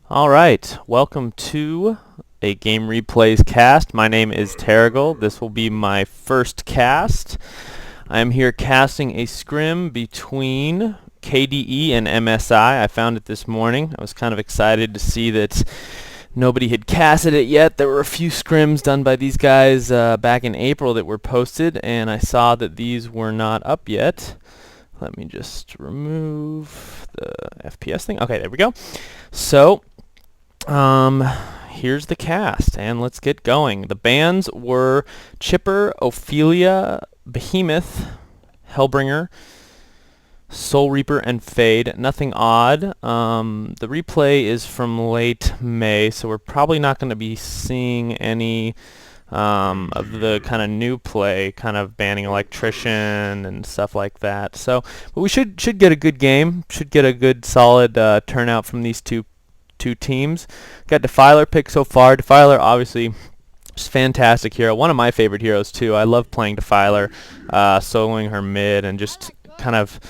All right, welcome to a Game Replays cast. My name is Terrigal. This will be my first cast. I am here casting a scrim between KDE and MSI. I found it this morning. I was kind of excited to see that nobody had casted it yet. There were a few scrims done by these guys back in April that were posted, and I saw that these were not up yet. Let me just remove the FPS thing. Okay, there we go. So, here's the cast, and let's get going. The bands were Chipper, Ophelia, Behemoth, Hellbringer, Soul Reaper, and Fade. Nothing odd. The replay is from late May, so we're probably not going to be seeing any of the kind of new play, kind of banning Electrician and stuff like that. So, but we should get a good game. Should get a good solid turnout from these two teams. Got Defiler picked so far. Defiler, obviously, just fantastic hero. One of my favorite heroes too. I love playing Defiler, soloing her mid, and just kind of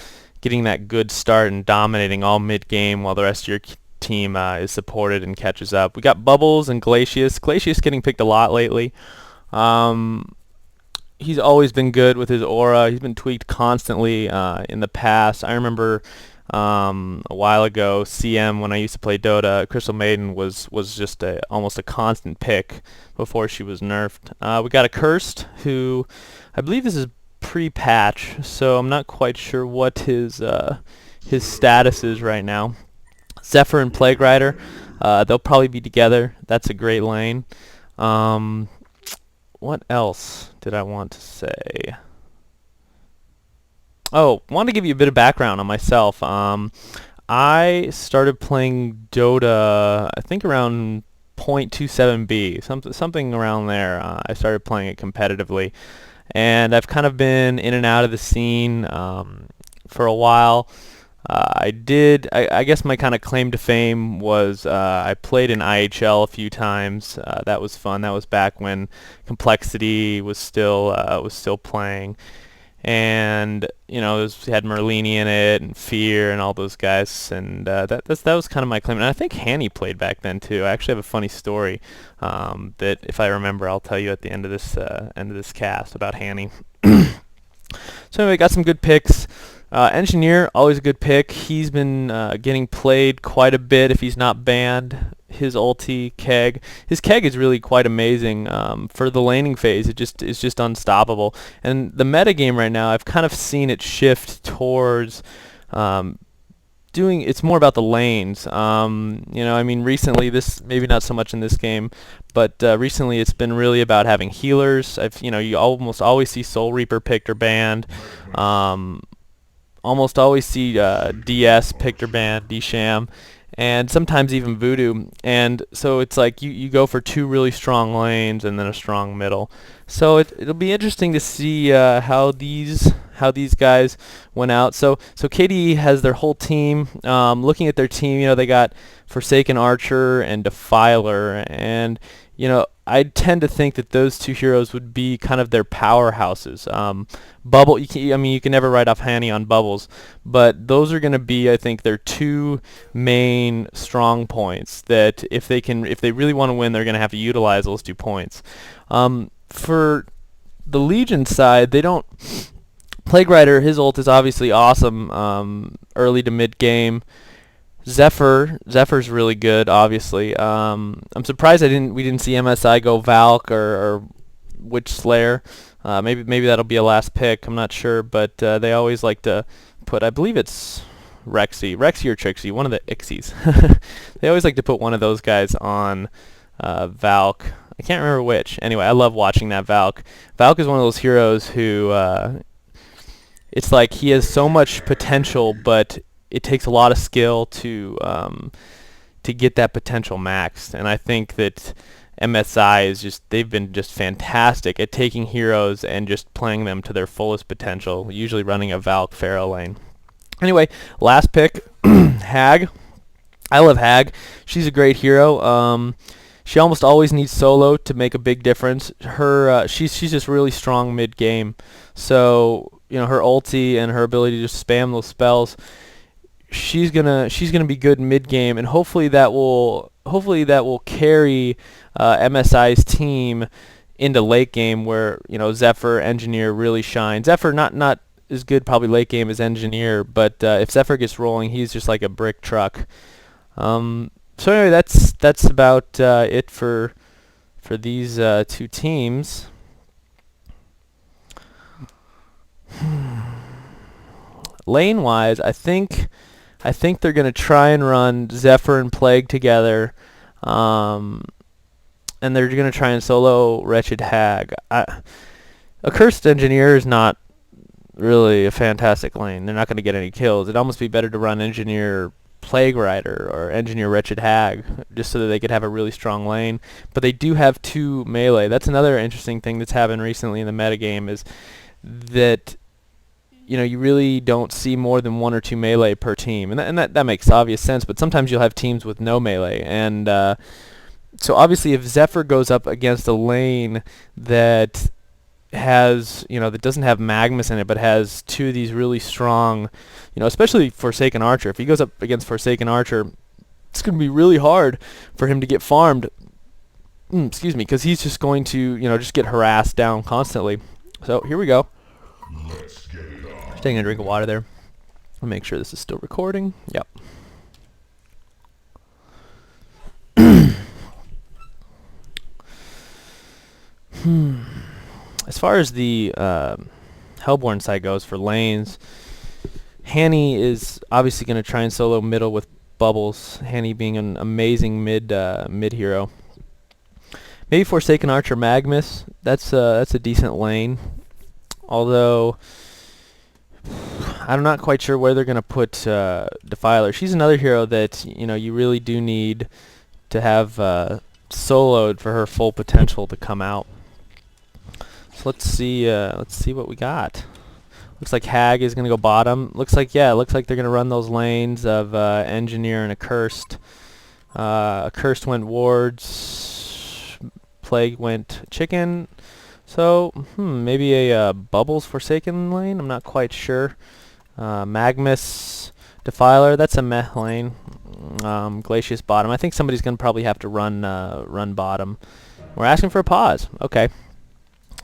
getting that good start and dominating all mid game while the rest of your team is supported and catches up. We got Bubbles and Glacius. Glacius getting picked a lot lately. He's always been good with his aura. He's been tweaked constantly in the past. I remember a while ago, CM, when I used to play Dota, Crystal Maiden was just almost a constant pick before she was nerfed. We got a Cursed, who I believe this is pre-patch, so I'm not quite sure what his status is right now. Zephyr and Plague Rider, they'll probably be together. That's a great lane. What else did I want to say? Oh, want to give you a bit of background on myself. I started playing Dota, I think around 0.27B, something around there. I started playing it competitively, and I've kind of been in and out of the scene for a while. I guess my kind of claim to fame was I played in IHL a few times. That was fun. That was back when Complexity was still playing. And you know, it had Merlini in it and Fear and all those guys, and that was kind of my claim. And I think Hanny played back then too. I actually have a funny story that, if I remember, I'll tell you at the end of this cast about Hanny. So anyway, got some good picks. Engineer, always a good pick. He's been getting played quite a bit if he's not banned. His ulti, Keg. His Keg is really quite amazing. For the laning phase, it's just unstoppable. And the meta game right now, I've kind of seen it shift towards it's more about the lanes. I mean, recently, this maybe not so much in this game, but recently it's been really about having healers. You almost always see Soul Reaper picked or banned. Almost always see DS picked or banned, D-Sham, and sometimes even Voodoo. And so it's like you go for two really strong lanes and then a strong middle. So it'll be interesting to see how these guys went out. So KDE has their whole team. Looking at their team, they got Forsaken Archer and Defiler, and I tend to think that those two heroes would be kind of their powerhouses. Bubble, you can never write off Hanny on Bubbles, but those are going to be, I think, their two main strong points. That if they really want to win, they're going to have to utilize those 2 points. For the Legion side, they don't. Plague Rider, his ult is obviously awesome early to mid game. Zephyr's really good, obviously. I'm surprised we didn't see MSI go Valk or Witch Slayer. Maybe that'll be a last pick. I'm not sure, but they always like to put, I believe it's Rexy or Trixie, one of the Ixies. They always like to put one of those guys on Valk. I can't remember which. Anyway, I love watching that Valk. Valk is one of those heroes who it's like he has so much potential, but it takes a lot of skill to get that potential maxed. And I think that MSI they've been just fantastic at taking heroes and just playing them to their fullest potential, usually running a Valk Pharaoh lane. Anyway, last pick, Hag. I love Hag. She's a great hero. She almost always needs solo to make a big difference. She's just really strong mid game. So her ulti and her ability to just spam those spells she's gonna be good mid game, and hopefully that will carry MSI's team into late game, where Zephyr Engineer really shine. Zephyr not as good probably late game as Engineer, but if Zephyr gets rolling, he's just like a brick truck. So anyway, that's about it for these two teams. Lane wise, I think they're gonna try and run Zephyr and Plague together, and they're gonna try and solo Wretched Hag. Accursed Engineer is not really a fantastic lane. They're not gonna get any kills. It'd almost be better to run Engineer Plague Rider or Engineer Wretched Hag, just so that they could have a really strong lane. But they do have 2 melee. That's another interesting thing that's happened recently in the metagame, is that you really don't see more than 1 or 2 melee per team, and that makes obvious sense. But sometimes you'll have teams with no melee, and so obviously if Zephyr goes up against a lane that has that doesn't have Magnus in it, but has 2 of these really strong, especially Forsaken Archer. If he goes up against Forsaken Archer, it's going to be really hard for him to get farmed. Excuse me, because he's just going to just get harassed down constantly. So here we go. Let's get it on. Just taking a drink of water there. I'll make sure this is still recording. Yep. As far as the Hellborn side goes for lanes, Hanny is obviously going to try and solo middle with Bubbles. Hanny being an amazing mid hero. Maybe Forsaken Archer Magnus. That's a decent lane. Although I'm not quite sure where they're going to put Defiler. She's another hero that you really do need to have soloed for her full potential to come out. So let's see what we got. Looks like Hag is going to go bottom. Looks like they're going to run those lanes of Engineer and Accursed. Accursed went Wards. Plague went Chicken. So maybe a Bubbles Forsaken lane. I'm not quite sure. Magnus Defiler. That's a meh lane. Glacius bottom. I think somebody's going to probably have to run bottom. We're asking for a pause. Okay.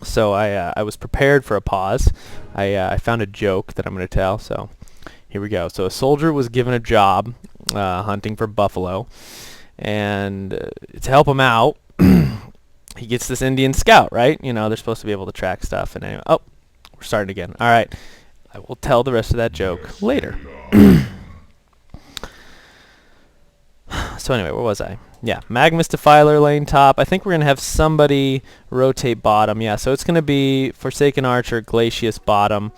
So I was prepared for a pause. I found a joke that I'm going to tell. So here we go. So a soldier was given a job hunting for buffalo, and to help him out, he gets this Indian scout, right? They're supposed to be able to track stuff. And anyway, oh, we're starting again. All right. I will tell the rest of that joke later. So anyway, where was I? Yeah, Magnus Defiler lane top. I think we're going to have somebody rotate bottom. Yeah, so it's going to be Forsaken Archer, Glacius bottom.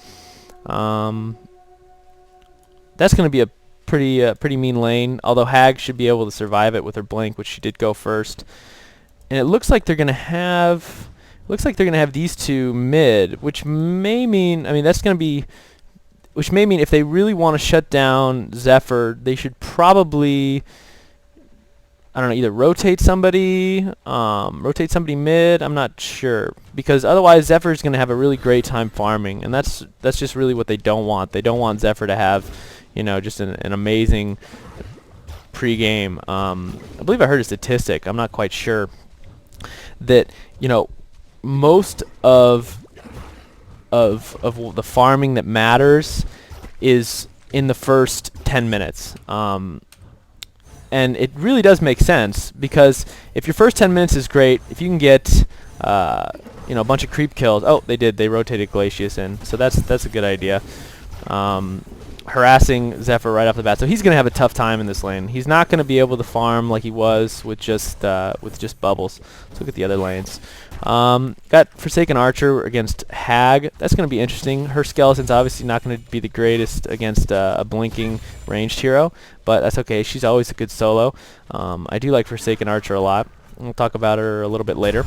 That's going to be a pretty mean lane, although Hag should be able to survive it with her blink, which she did go first. And it looks like they're going to have these 2 mid, which may mean, which may mean if they really want to shut down Zephyr, they should probably, I don't know, either rotate somebody mid. I'm not sure, because otherwise Zephyr is going to have a really great time farming, and that's just really what they don't want. They don't want Zephyr to have, just an amazing pre-game. I believe I heard a statistic. I'm not quite sure that most of the farming that matters is in the first 10 minutes. And it really does make sense, because if your first 10 minutes is great, if you can get a bunch of creep kills. Oh, they rotated Glacius in, so that's a good idea. Harassing Zephyr right off the bat, so he's gonna have a tough time in this lane. He's not gonna be able to farm like he was with just Bubbles. Let's look at the other lanes. Got Forsaken Archer against Hag. That's going to be interesting. Her skeleton's obviously not going to be the greatest against a blinking ranged hero, but that's okay. She's always a good solo. I do like Forsaken Archer a lot. We'll talk about her a little bit later.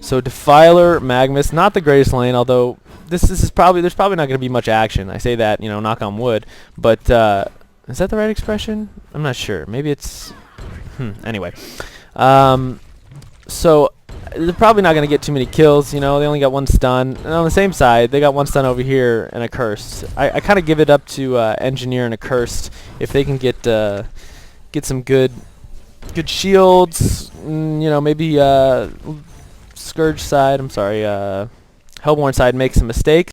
So Defiler, Magnus, not the greatest lane, although there's probably not going to be much action. I say that, knock on wood, but is that the right expression? I'm not sure. Maybe it's anyway. So they're probably not going to get too many kills. You know, they only got one stun. And on the same side, they got one stun over here and a cursed. I kind of give it up to engineer and a cursed if they can get some good shields. You know, maybe Scourge side. I'm sorry, Hellborn side makes some mistakes.